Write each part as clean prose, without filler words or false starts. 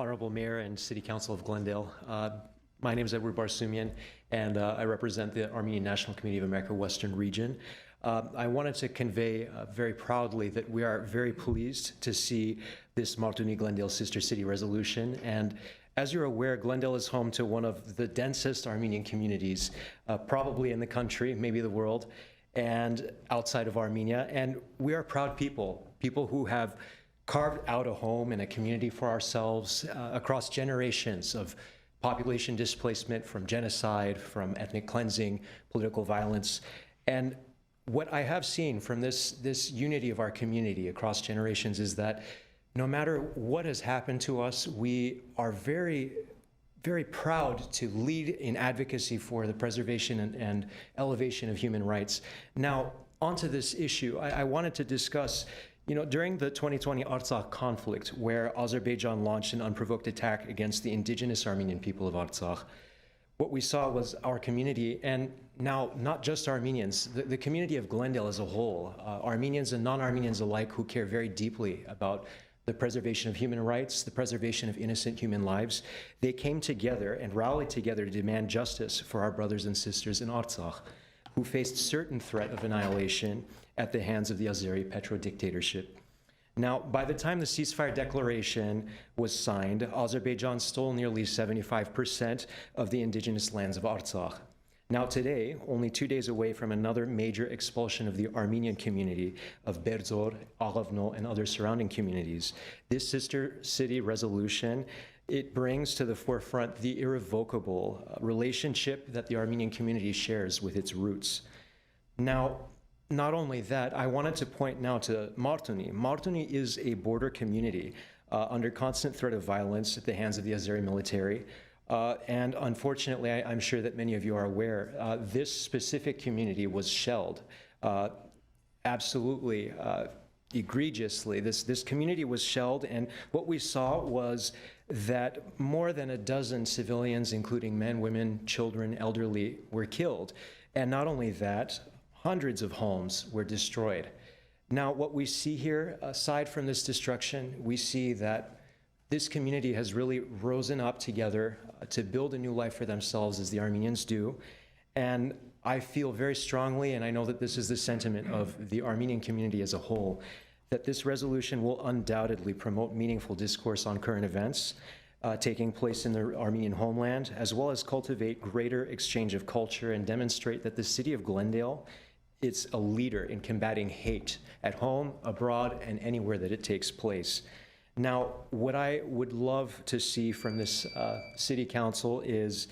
Honorable Mayor and City Council of Glendale. My name is Barsoumian, and I represent the Armenian National Committee of ANCA-Western region. I wanted to convey very proudly that we are very pleased to see this Martuni-Glendale Sister City resolution. And as you're aware, Glendale is home to one of the densest Armenian communities, probably in the country, maybe the world, and outside of Armenia. And we are proud people who have carved out a home and a community for ourselves across generations of population displacement, from genocide, from ethnic cleansing, political violence. And what I have seen from this unity of our community across generations is that no matter what has happened to us, we are very, very proud to lead in advocacy for the preservation and elevation of human rights. Now, onto this issue, I wanted to discuss, during the 2020 Artsakh conflict, where Azerbaijan launched an unprovoked attack against the indigenous Armenian people of Artsakh, what we saw was our community, and now not just Armenians, the community of Glendale as a whole, Armenians and non-Armenians alike who care very deeply about the preservation of human rights, the preservation of innocent human lives. They came together and rallied together to demand justice for our brothers and sisters in Artsakh, who faced certain threat of annihilation at the hands of the Azeri petro-dictatorship. Now, by the time the ceasefire declaration was signed, Azerbaijan stole nearly 75% of the indigenous lands of Artsakh. Now today, only 2 days away from another major expulsion of the Armenian community of Berzor, Aghavno, and other surrounding communities, this sister city resolution, it brings to the forefront the irrevocable relationship that the Armenian community shares with its roots. Now, not only that, I wanted to point now to Martuni. Martuni is a border community under constant threat of violence at the hands of the Azeri military. And unfortunately, I'm sure that many of you are aware, this specific community was shelled absolutely egregiously. This community was shelled, and what we saw was that more than a dozen civilians, including men, women, children, elderly, were killed. And not only that, hundreds of homes were destroyed. Now, what we see here, aside from this destruction, we see that this community has really risen up together to build a new life for themselves, as the Armenians do. And I feel very strongly, and I know that this is the sentiment of the Armenian community as a whole, that this resolution will undoubtedly promote meaningful discourse on current events taking place in the Armenian homeland, as well as cultivate greater exchange of culture and demonstrate that the city of Glendale is a leader in combating hate at home, abroad, and anywhere that it takes place. Now, what I would love to see from this city council is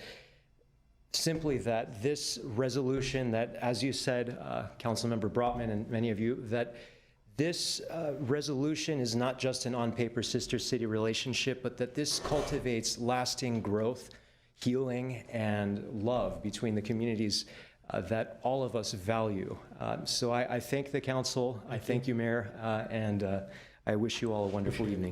simply that this resolution that, as you said, Councilmember Brotman and many of you, that this resolution is not just an on-paper sister-city relationship, but that this cultivates lasting growth, healing, and love between the communities that all of us value. So I thank the council, I thank you, Mayor, and I wish you all a wonderful evening.